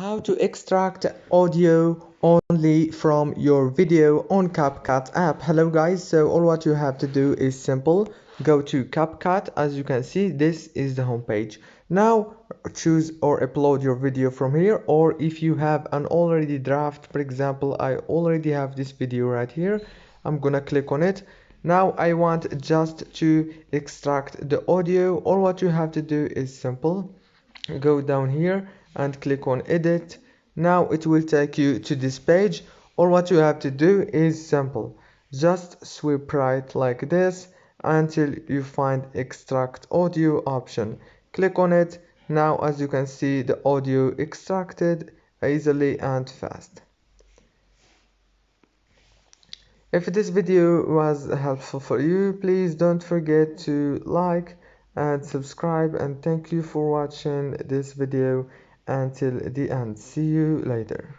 How to extract audio only from your video on CapCut app. Hello guys, so all what you have to do is simple. Go to CapCut. As you can see, this is the home page. Now choose or upload your video from here, or if you have an already draft, for example, I already have this video right here. I'm gonna click on it. Now I want just to extract the audio. All what you have to do is simple. Go down here and click on edit. Now it will take you to this page. All what you have to do is simple, just swipe right like this until you find extract audio option. Click on it. Now as you can see, the audio extracted easily and fast. If this video was helpful for you, please don't forget to like and subscribe, and thank you for watching this video until the end. See you later.